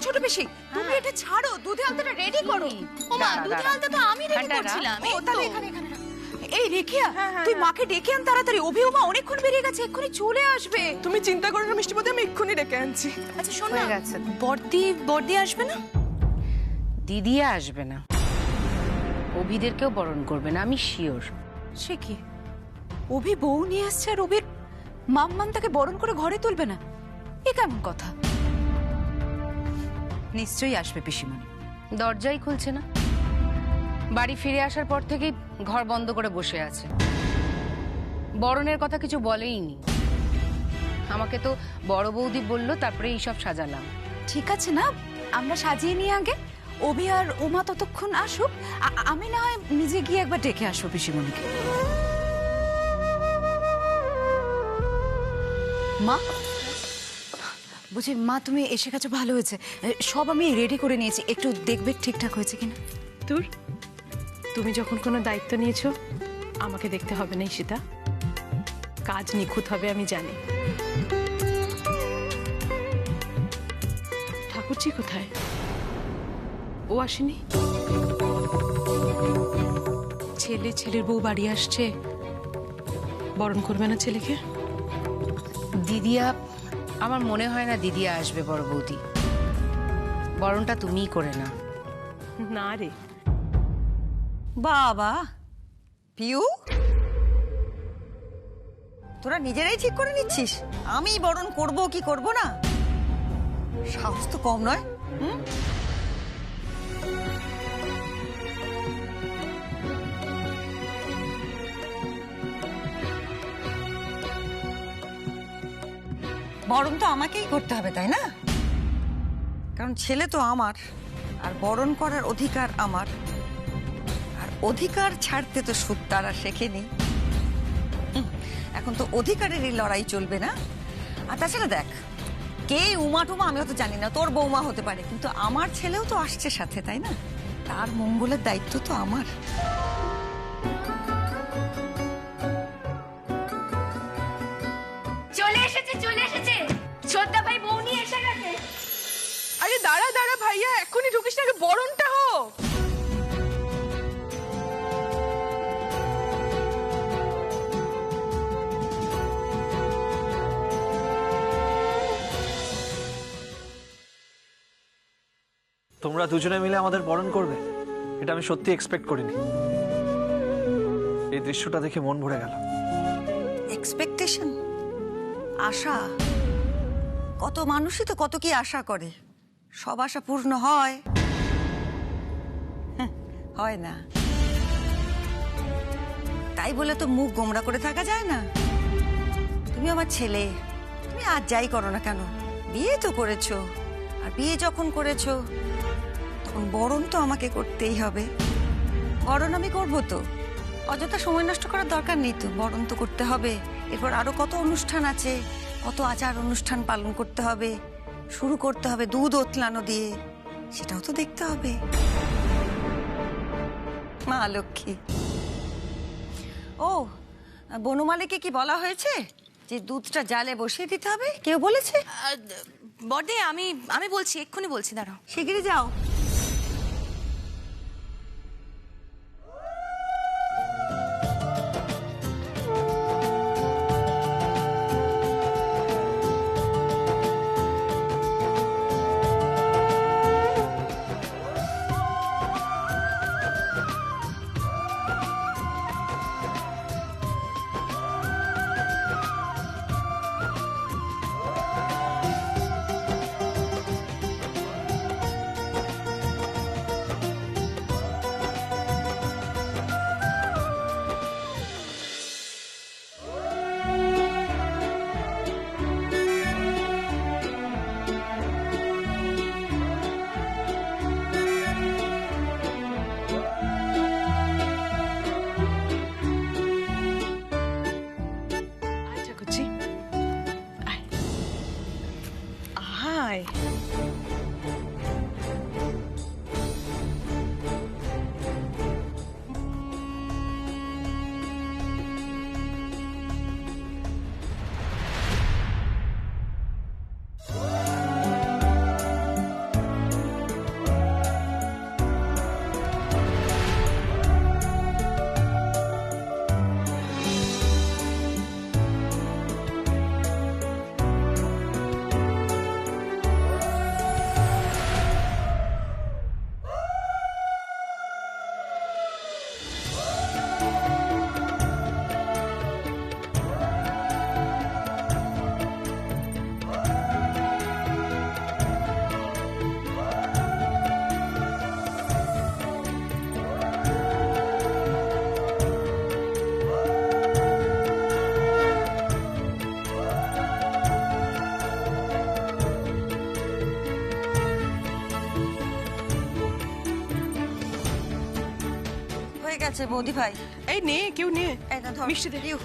ছোট পিসি তুমি এটা ছাড়ো, দুধে আলতাটা রেডি করো। ওমা, দুধে আলতা তো আমি রেডি করছিলাম। ও তাহলে এখানে এখানে রাখ। এই রেখিয়া, তুই মাকে ডেকে আন তাড়াতাড়ি। অভি ও মা অনেকক্ষণ বেরিয়ে গেছে, এক্ষুনি চলে আসবে। তুমি চিন্তা করো না মিষ্টিপতি, আমি এক্ষুনি ডেকে আনছি। আচ্ছা শোন হয়ে না, গেছে। বর্দি আসবে না? দিদিয়া আসবে না, অভিদেরকেও বরণ করবে না, আমি শিওর। সে কি, অভি বউ নিয়ে আসছে আর অভির মাম্মাম তাকে বরণ করে ঘরে তুলবে না? এ কেমন কথা? নিশ্চয়ই আসবে পিসিমণি। দরজাই খুলছে না, বাড়ি ফিরে আসার পর থেকেই ঘর বন্ধ করে বসে আছে। বরণের কথা কিছু বলেইনি। আমাকে তো বড় বৌদি বললো, তারপরে এইসব সাজালাম। ঠিক আছে না, আমরা সাজিয়ে নিয়ে আগে অভি আর উমা ততক্ষণ আসুক। আমি না হয় নিজে গিয়ে একবার ডেকে আসবো পিসিমণিকে। মা, বুঝি মা তুমি এসে গেছো, ভালো হয়েছে। সব আমি রেডি করে নিয়েছি, একটু দেখবে ঠিকঠাক হয়েছে কিনা। দূর, তুমি যখন কোনো দায়িত্ব নিয়েছো আমাকে দেখতে হবে না ঈশিতা, কাজ নিখুঁত হবে আমি জানি। ঠাকুরজি কোথায়? ও আসেনি? ছেলের বউ বাড়ি আসছে, বরণ করবে না ছেলেকে? দিদিয়া, আমার মনে হয় না দিদিয়া আসবে বড় বৌদি। বরণটা তুমিই করে না। না রে। বাবা পিউ, তোরা নিজেরাই ঠিক করে নিচ্ছিস আমি বরণ করব কি করব না? সাহস তো কম নয়। বরণ তো আমাকেই করতে হবে, তাই না? কারণ ছেলে তো আমার, আর বরণ করার অধিকার আমার। আর অধিকার ছাড়তে তো সুদ তারা শেখেনি। এখন তো অধিকারেরই লড়াই চলবে না? আর তাছাড়া দেখ, কে উমা টুমা আমিও তো জানি না, তোর বৌমা হতে পারে, কিন্তু আমার ছেলেও তো আসছে সাথে, তাই না? তার মঙ্গলের দায়িত্ব তো আমার। চলে এসেছে ছোট্টা ভাই, বউ নিয়ে এসে গেছে। আরে দাঁড়া দাঁড়া ভাইয়া, এক্ষুনি ঢুকিস না, আগে বরণটা হোক। তোমরা দুজনে মিলে আমাদের বরণ করবে, এটা আমি সত্যি এক্সপেক্ট করিনি। এই দৃশ্যটা দেখে মন ভরে গেল। এক্সপেকটেশন, আশা, কত মানুষই তো কত কি আশা করে, সব আশা পূর্ণ হয়? হয় না। তাই বলে তো মুখ গোমড়া করে থাকা যায় না। তুমি আমার ছেলে, তুমি আজ যাই করো না কেন, বিয়ে তো করেছো, আর বিয়ে যখন করেছো তখন বরণ তো আমাকে করতেই হবে। বরণ আমি করবো তো, অযথা সময় নষ্ট করার দরকার নেই তো, বরণ তো করতে হবে। এরপর আরো কত অনুষ্ঠান আছে, কত আচার অনুষ্ঠান পালন করতে হবে, শুরু করতে হবে দুধ ওতলানো দিয়ে, সেটাও তো দেখতে হবে। মা লক্ষ্মী। ও, বনমালীকে কি বলা হয়েছে যে দুধটা জালে বসিয়ে দিতে হবে? কেউ বলেছে? বর্দি, আমি বলছি, এক্ষুনি বলছি, দাঁড়াও। শিগগিরই যাও। আছে বৌদি ভাই। এই নে, কেউ নে। এই না ধর মিষ্টি দে। ইউ।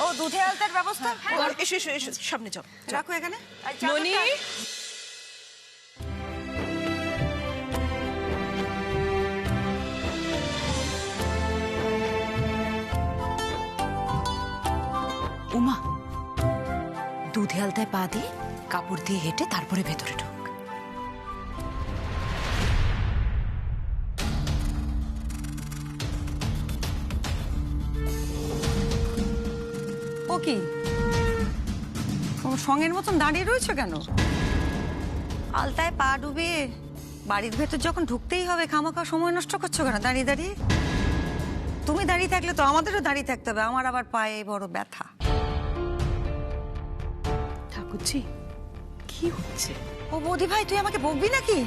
ও দুধে আলতার ব্যবস্থা এসো এসো এসো, সামনে চল। রাখো এখানে। মনি, উমা, দুধে আলতায় পা দিয়ে কাপড় দিয়ে হেঁটে তারপরে ভেতরে ঢোক। ও কি তোমার সঙ্গের মতন দাঁড়িয়ে রয়েছো কেন? আলতায় পা ডুবিয়ে বাড়ির ভেতর যখন ঢুকতেই হবে খামাখা সময় নষ্ট করছো কেন দাঁড়িয়ে দাঁড়িয়ে? তুমি দাঁড়িয়ে থাকলে তো আমাদেরও দাঁড়িয়ে থাকতে হবে, আমার আবার পায়ে বড় ব্যথা। ঠাকুরজি, কি হচ্ছে? ও বৌদি ভাই, তুই আমাকে বকবি নাকি?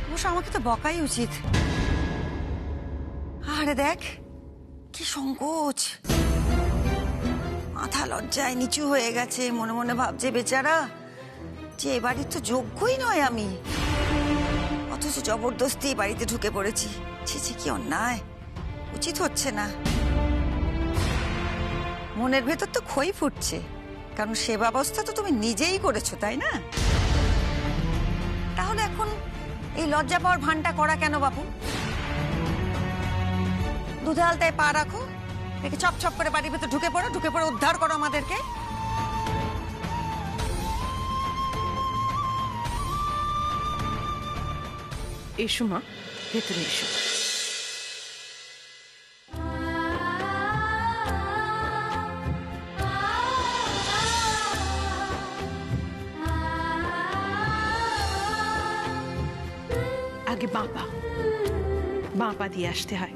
অবশ্য আমাকে তো বকাই উচিত। আরে দেখ কি সংকোচ, মাথা লজ্জায় নিচু হয়ে গেছে, মনে মনে ভাবছে বেচারা যে এ বাড়ির তো যোগ্যই নয় আমি, অথচ জবরদস্তি বাড়িতে ঢুকে পড়েছি। ছি ছি, কি অন্যায়, উচিত হচ্ছে না। মনের ভেতর তো খই ফুটছে, কারণ সে ব্যবস্থা তো তুমি নিজেই করেছো, তাই না? তাহলে এখন এই লজ্জা পাওয়ার ভানটা করা কেন বাপু? দুধে আলতায় পা রাখো, রেখে চপ চপ করে বাড়ির ভেতর ঢুকে পড়ে উদ্ধার করো আমাদেরকে। এসো মা, ভেতরে এসো। আগে বাঁ পা দিয়ে আসতে হয়।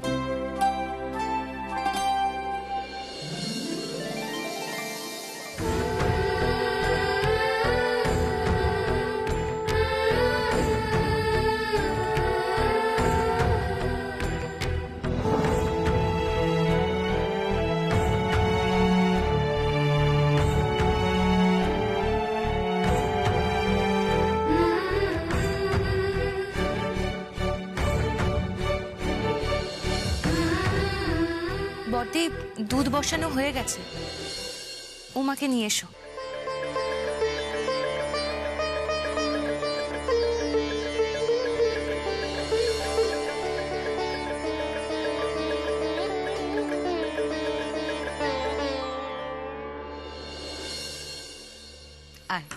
বড়দি, দুধ বসানো হয়ে গেছে, উমাকে নিয়ে এসো। আয়।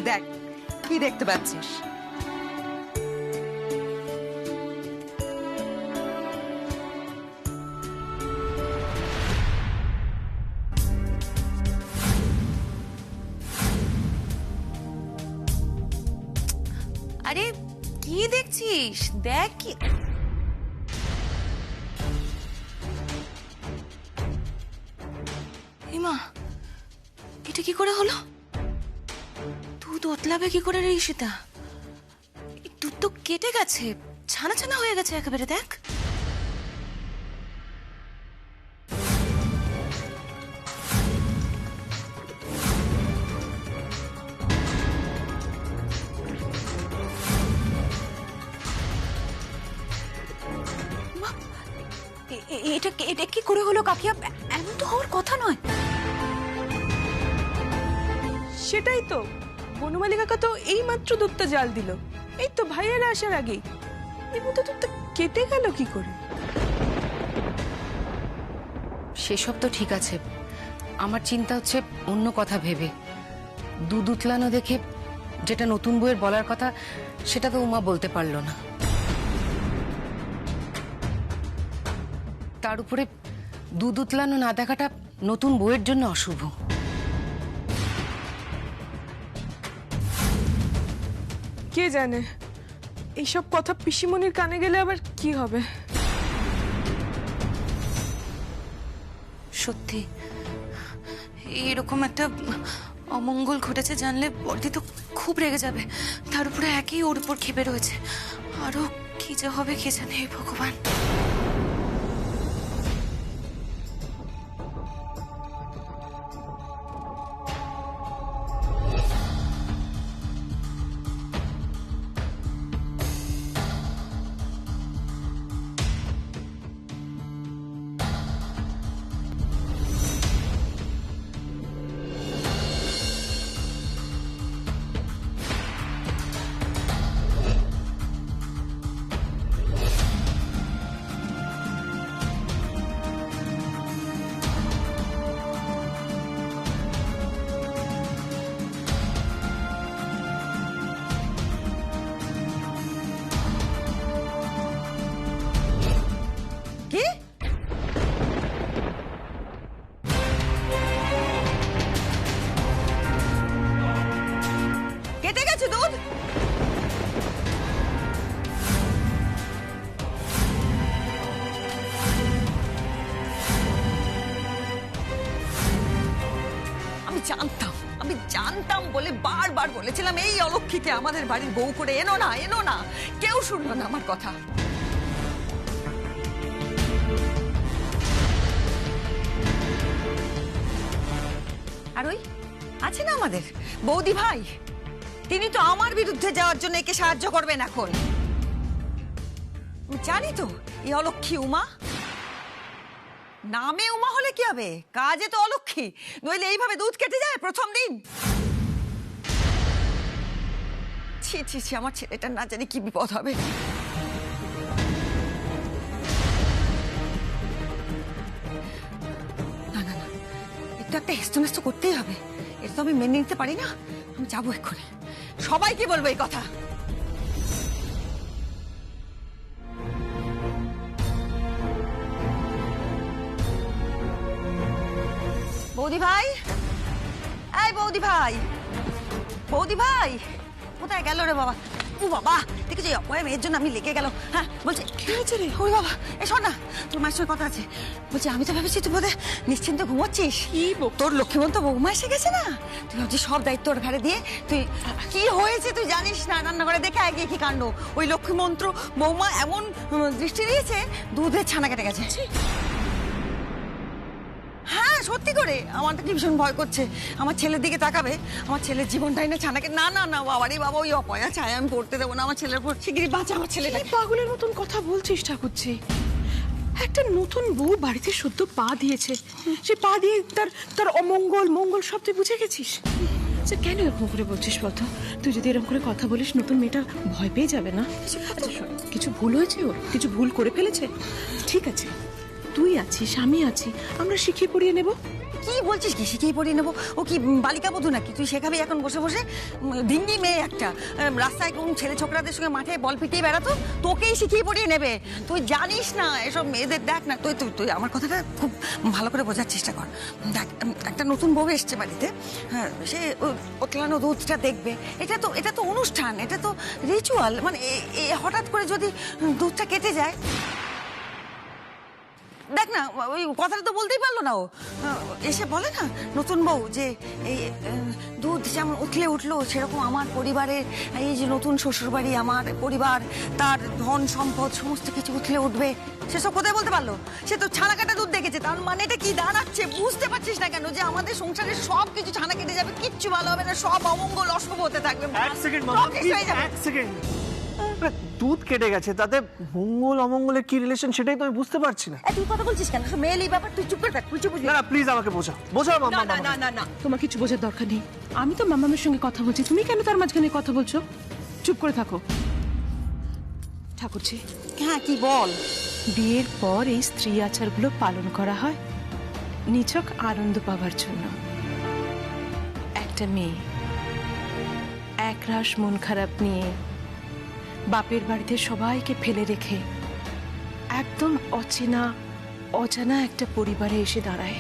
দেখ কি দেখতে পাচ্ছিস? আরে কি দেখছিস? দেখ কি। হিমা, এটা কি করে হলো? দুধ ওতলাবে কি করে রে ঈশিতা? দুধ তো কেটে গেছে, ছানা ছানা হয়ে গেছে একেবারে, দেখ। এটা কি করে হলো কাকিয়া? এমন তো হওয়ার কথা নয়। সেটাই তো, বনমালী কাকা তো এই মাত্র দুধটা জাল দিল, এই তো ভাইয়েরা আসার আগেই। এর মধ্যে দুধটা কেটে গেল কি করে? সেসব তো ঠিক আছে, আমার চিন্তা হচ্ছে অন্য কথা ভেবে। দুধ উতলানো দেখে যেটা নতুন বউয়ের বলার কথা সেটা তো উমা বলতে পারলো না। তার উপরে দুধ উতলানো না দেখাটা নতুন বউয়ের জন্য অশুভ। কে জানে এইসব কথা পিসিমণির কানে গেলে আবার কি হবে। সত্যি এরকম একটা অমঙ্গল ঘটেছে জানলে বর্দি তো খুব রেগে যাবে। তার উপরে একই ওর উপর ক্ষেপে রয়েছে। আরো কি যে হবে কে জানে, হে ভগবান। কি কেটে গেছে দুধ? আমি জানতাম বলে বারবার বলেছিলাম এই অলক্ষীকে আমাদের বাড়ির বউ করে এনো না, কেউ শুনলো না আমার কথা। আর ওই আছে না আমাদের বৌদি ভাই, তিনি তো আমার বিরুদ্ধে যাওয়ার জন্য একে সাহায্য করবেন এখন। আমি জানি তো এই অলক্ষী উমা, নামে উমা হলে কি হবে, কাজে তো অলক্ষী, নইলে এইভাবে দুধ কেটে যায় প্রথম দিন। ছি ছি ছি, আমার ছেলেটা না জানি কি বিপদ হবে। না না না, একটু একটা হেস্তনেস্ত করতেই হবে, এটা তো আমি মেনে নিতে পারি না। আমি যাবো এক্ষুনি, সবাইকে বলবো এই কথা। বৌদি ভাই, এই বৌদি ভাই, বৌদি ভাই কোথায় গেল রে বাবা? ও বাবা, দেখেছি অপয়া মেয়ের জন্য আমি লেগে গেল। হ্যাঁ বলছি, কি হয়েছে রে? ওই বাবা, এ শোন না, তোর মায়ের সঙ্গে কথা আছে। বলছি আমি তো ভেবেছি তুই বোধহয় নিশ্চিন্ত ঘুমোচ্ছিস। তোর লক্ষ্মীমন্ত বৌমা এসে গেছে না, তুই ভাবছিস সব দায়িত্ব ওর ঘাড়ে দিয়ে তুই। কি হয়েছে তুই জানিস না, রান্নাঘরে দেখে আগে কি কাণ্ড। ওই লক্ষ্মীমন্ত্র বৌমা এমন দৃষ্টি দিয়েছে, দুধের ছানা কেটে গেছে। হ্যাঁ সত্যি করে, আমার তো কি ভীষণ ভয় করছে। আমার ছেলের দিকে তাকাবে, আমার ছেলের জীবনটাই না ছানাকে। না না না বাবারে বাবা, ওই অপয়া ছায়া আমি পড়তে দেবো না আমার ছেলের উপর। শিগগিরই বাঁচা আমার ছেলেটাকে। পাগলের মতন কথা বলছিস ঠাকুরজি? একটা নতুন বউ বাড়িতে সদ্য পা দিয়েছে, সে পা দিয়ে তার অমঙ্গল মঙ্গল সব তুই বুঝে গেছিস। আচ্ছা কেন এরকম করে বলছিস বলতো? তুই যদি এরকম করে কথা বলিস নতুন মেয়েটা ভয় পেয়ে যাবে না? আচ্ছা শোন, কিছু ভুল হয়েছে, ওর কিছু ভুল করে ফেলেছে, ঠিক আছে তুই আছিস আমি আছি, আমরা শিখিয়ে পড়িয়ে নেব। কি বলছিস, কি শিখিয়ে পড়িয়ে নেবো? ও কি বালিকা বধূ নাকি? তুই শেখাবি এখন বসে বসে? ডিঙ্গি মেয়ে একটা, রাস্তায় কোন ছেলে ছোকরাদের সঙ্গে মাঠে বল পিটিয়ে বেড়াতো, তোকেই শিখিয়ে পড়িয়ে নেবে। তুই জানিস না এসব মেয়েদের। দেখ না, তুই তুই তুই আমার কথাটা খুব ভালো করে বোঝার চেষ্টা কর। দেখ, একটা নতুন বউ এসছে বাড়িতে, হ্যাঁ সে ওতলানো দুধটা দেখবে, এটা তো অনুষ্ঠান, এটা তো রিচুয়াল। মানে হঠাৎ করে যদি দুধটা কেটে যায়, দেখ না ওই কথাটা তো বলতেই পারলো না ও। এসে বলে না নতুন বউ যে এই দুধ যেমন উঠলে উঠলো, সেরকম আমার পরিবারের এই যে নতুন শ্বশুরবাড়ি, আমার পরিবার, তার ধন সম্পদ সমস্ত কিছু উঠলে উঠবে। সেসব কোথায় বলতে পারলো? সে তো ছানা কাটা দুধ দেখেছে। তার মানে এটা কি দাঁড়াচ্ছে বুঝতে পারছিস না কেন? যে আমাদের সংসারে সব কিছু ছানা কেটে যাবে, কিচ্ছু ভালো হবে না, সব অমঙ্গল অশুভ হতে থাকবে। এক সেকেন্ড মামা, এক সেকেন্ড। দুধ কেটে গেছে, তাতে মঙ্গল অমঙ্গলের কি রিলেশন সেটাই তো আমি বুঝতে পারছি না। তুই কথা বলছিস কেন? মেয়েলি ব্যাপার, তুই চুপ করে থাক, তুই চুপ। না না প্লিজ আমাকে বোঝাও মামা। না না না না, তোমার কিছু বোঝার দরকার নেই। আমি তো মামামের সঙ্গে কথা বলছি, তুমি কেন তার মাঝখানে কথা বলছো? চুপ করে থাকো। ঠাকুরজি, হ্যাঁ কি বল? বিয়ের পর এই স্ত্রী আচারগুলো পালন করা হয়। নিছক আনন্দ পাওয়ার জন্য। একটা মেয়ে একরাশ মন খারাপ নিয়ে বাপের বাড়িতে সবাইকে ফেলে রেখে একদম অজানা একটা পরিবারে এসে দাঁড়ায়।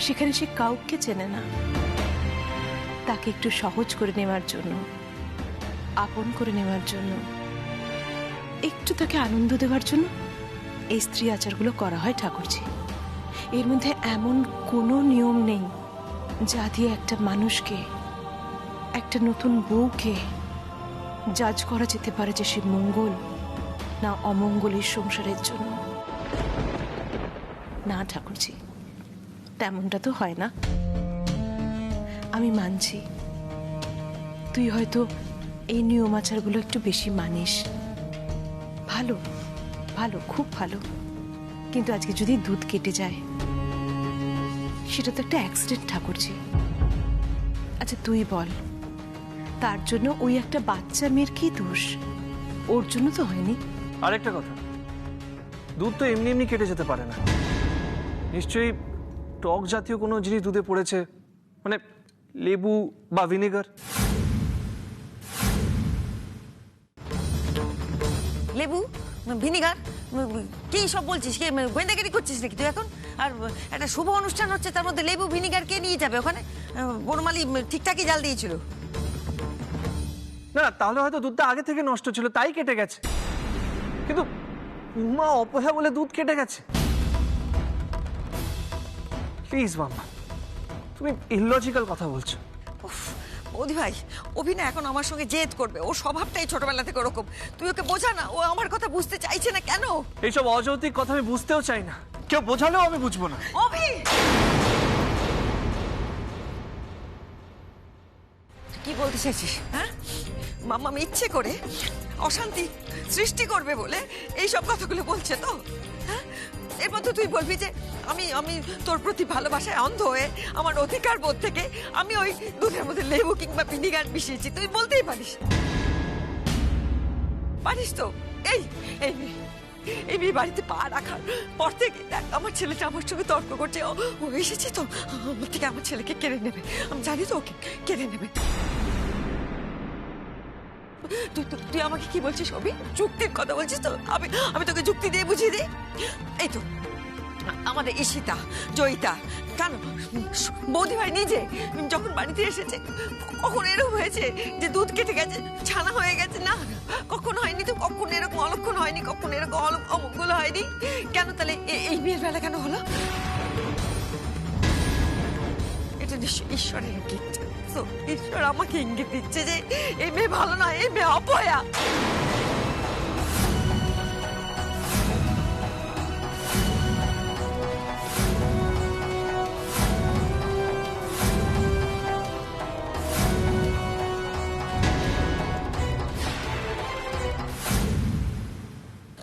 সেখানে সে কাউকে চেনে না। তাকে একটু সহজ করে নেওয়ার জন্য, আপন করে নেওয়ার জন্য, একটু তাকে আনন্দ দেওয়ার জন্য এই স্ত্রী আচারগুলো করা হয় ঠাকুরজি। এর মধ্যে এমন কোনো নিয়ম নেই যা দিয়ে একটা মানুষকে, একটা নতুন বউকে জাজ করা যেতে পারে যে সে মঙ্গল না অমঙ্গলের সংসারের জন্য। না ঠাকুরজি, তেমনটা তো হয় না। আমি মানছি তুই হয়তো এই নিয়ম আচারগুলো একটু বেশি মানিস। ভালো, ভালো, খুব ভালো। কিন্তু আজকে যদি দুধ কেটে যায় সেটা তো একটা অ্যাক্সিডেন্ট ঠাকুরজি। আচ্ছা তুই বল, তার জন্য ওই একটা বাচ্চা মেয়ের কি দোষ? ওর জন্য তো হয়নি। আরেকটা কথা, দুধ তো এমনি এমনি কেটে যেতে পারে না। নিশ্চয়ই টক জাতীয় কোনো জিনিস দুধে পড়েছে, মানে লেবু বা ভিনেগার। লেবু, ভিনিগার, কি সব বলছিস? কি গোয়েন্দাগিরি করছিস নাকি তুই এখন? আর একটা শুভ অনুষ্ঠান হচ্ছে, তার মধ্যে লেবু ভিনিগার কে নিয়ে যাবে ওখানে? বনমালী ঠিকঠাকই জাল দিয়েছিল। না, তাহলে হয়তো দুধটা আগে থেকে নষ্ট ছিল, তাই কেটে গেছে। কিন্তু উমা অপয়া বলে দুধ কেটে গেছে? প্লিজ মাম্মা, তুমি ইললজিক্যাল কথা বলছো। বৌদি ভাই, অভি না এখন আমার সঙ্গে জেদ করবে। ওর স্বভাবটাই ছোটবেলা থেকে ওরকম। তুই ওকে বোঝা না, ও আমার কথা বুঝতে চাইছে না কেন? এইসব অযৌক্তিক কথা আমি বুঝতেও চাই না, কেউ বোঝালেও আমি বুঝবো না। অভি, কি বলতে চাইছিস? হ্যাঁ, মাম্মা ইচ্ছে করে অশান্তি সৃষ্টি করবে বলে এইসব কথাগুলো বলছে তো? হ্যাঁ, এর মধ্যে তুই বলবি যে আমি তোর প্রতি ভালোবাসায় অন্ধ হয়ে আমার অধিকার বোধ থেকে আমি ওই দুধের মধ্যে লেবু কিংবা ভিনিগার মিশিয়েছি? তুই বলতেই পারিস, পারিস তো? এই এই এই মেয়ে বাড়িতে পা রাখার পর থেকে দেখ, আমার ছেলেটা আমার সঙ্গে তর্ক করছে। ও এসেছে তো আমার থেকে আমার ছেলেকে কেড়ে নেবে। আমি জানি তো ওকে কেড়ে নেবে। তুই আমাকে কি বলছিস অভি? যুক্তির কথা বলছিস তো? আমি তোকে যুক্তি দিয়ে বুঝিয়ে দিই। এই তো আমাদের ঈশিতা, জয়িতা, কেন বৌদি ভাই নিজে যখন বাড়িতে এসেছে কখন এরকম হয়েছে যে দুধ কেটে গেছে, ছানা হয়ে গেছে? না, কখনো হয়নি তো। কখনো এরকম অলক্ষণ হয়নি, কখনো এরকম অমঙ্গল হয়নি। কেন তাহলে এই মেয়ের বেলা কেন হলো? এটা নিশ্চয় ঈশ্বরের ইঙ্গিত। ঈশ্বর আমাকে ইঙ্গিত দিচ্ছে যে এই মেয়ে ভালো না, এই মেয়ে অপয়া।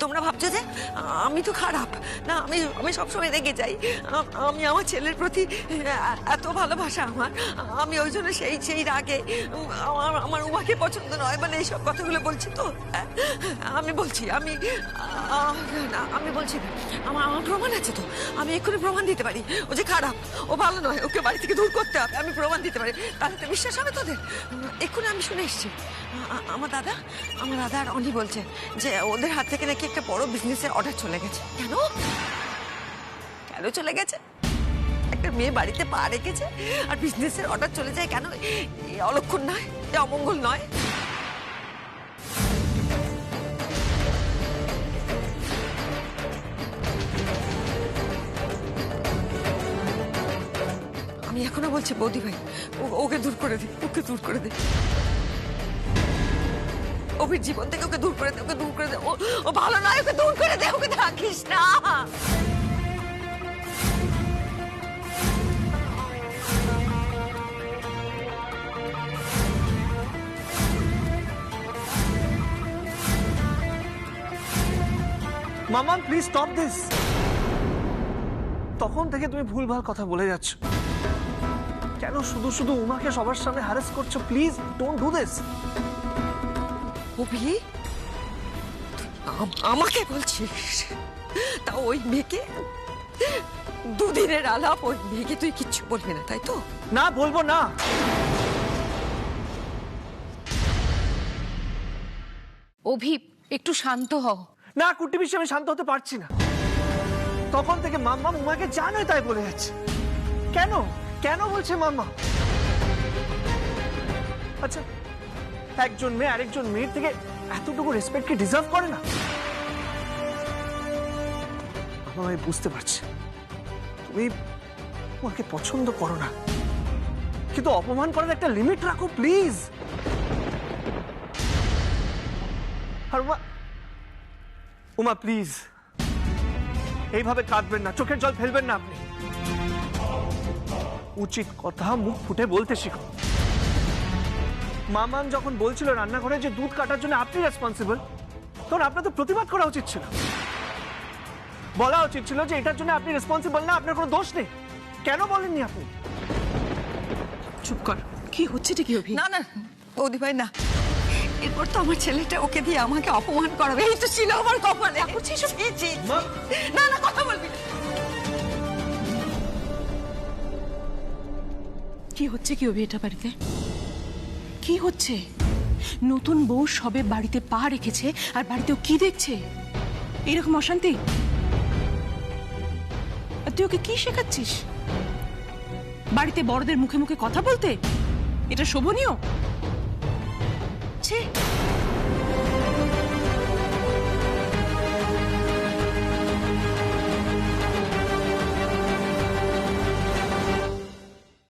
তোমরা ভাবছো যে আমি তো খারাপ না, আমি সবসময় রেগে যাই। আমি আমার ছেলের প্রতি এত ভালোবাসা আমার, আমি ওই জন্য সেই রাগে আমার উমাকে পছন্দ নয় মানে এইসব কথাগুলো বলছি তো? আমি বলছি আমি বলছি না, আমার প্রমাণ আছে তো। আমি এক্ষুনি প্রমাণ দিতে পারি ও যে খারাপ, ও ভালো নয়, ওকে বাড়ি থেকে দূর করতে হবে। আমি প্রমাণ দিতে পারি, তাহলে তো বিশ্বাস হবে তোদের। এক্ষুনি আমি শুনে এসেছি আমার দাদা আর অনি বলছে যে ওদের হাত থেকে নাকি একটা বড় বিজনেসের অর্ডার চলে গেছে। কেন চলে গেছে? একটা মেয়ে বাড়িতে পা রেখেছে আর বিজনেসের অর্ডার চলে যায় কেন? এ অলক্ষণ নয়, এ অমঙ্গল নয়? আমি এখনো বলছি বৌদি ভাই, ওকে দূর করে দে, ওকে দূর করে দে। অভির জীবন থেকে ওকে দূর করে দে, ওকে দূর করে দে। ও ভালো নয়, ওকে দূর করে দে, ওকে থাকিস না। মামা প্লিজ স্টপ দিস। তখন থেকে তুমি ভুলভাল কথা বলে যাচ্ছ। কেন শুধু উমাকে সবার সামনে হ্যারাস করছো? Please don't do this. Abhi, আমাকে বলছিস? তা ওই মেয়েকে দুদিনের আলাপ ওই মেয়েকে তুই কিচ্ছু বলবি না, তাই তো? না, বলবো না। অভি, একটু শান্ত হও। না কুটি পিসি, আমি শান্ত হতে পারছি না। তখন থেকে মাম্মা উমাকে জানে তাই বলে যাচ্ছে। কেন কেন বলছে মাম্মা? আচ্ছা, একজন মেয়ে আরেকজন মেয়ের থেকে এতটুকু রেসপেক্ট কি ডিজার্ভ করে না? আমি বুঝতে পারছি তুমি ওকে পছন্দ করো না, কিন্তু অপমান করার একটা লিমিট রাখো প্লিজ। আর উমা প্লিজ এইভাবে কাঁদবেন না, চোখের জল ফেলবেন না আপনি। উচিত কথা মুখ ফুটে বলতে শিখো। মামান যখন বলছিল রান্নাঘরে যে দুধ কাটার জন্য আপনি রেসপন্সিবল, তখন আপনার তো প্রতিবাদ করা উচিত ছিল। বলা উচিত ছিল যে এটার জন্য আপনি রেসপন্সিবল না, আপনার কোনো দোষ নেই। কেন বলেননি আপনি? চুপ কর, কি হচ্ছে কি অভি? না না বৌদি ভাই না, এরপর তো আমার ছেলেটা ওকে দিয়ে আমাকে অপমান করাবে, এই তো ছিল আমার কপালে। না না, কথা বলবি না। কি হচ্ছে কি অভি এটা বাড়িতে? কি হচ্ছে? নতুন বউ সবে বাড়িতে পা রেখেছে আর বাড়িতেও কি দেখছে? এরকম অশান্তি? আর তুই ওকে কি শেখাচ্ছিস? বাড়িতে বড়দের মুখে মুখে কথা বলতে? এটা শোভনীয়? ছি।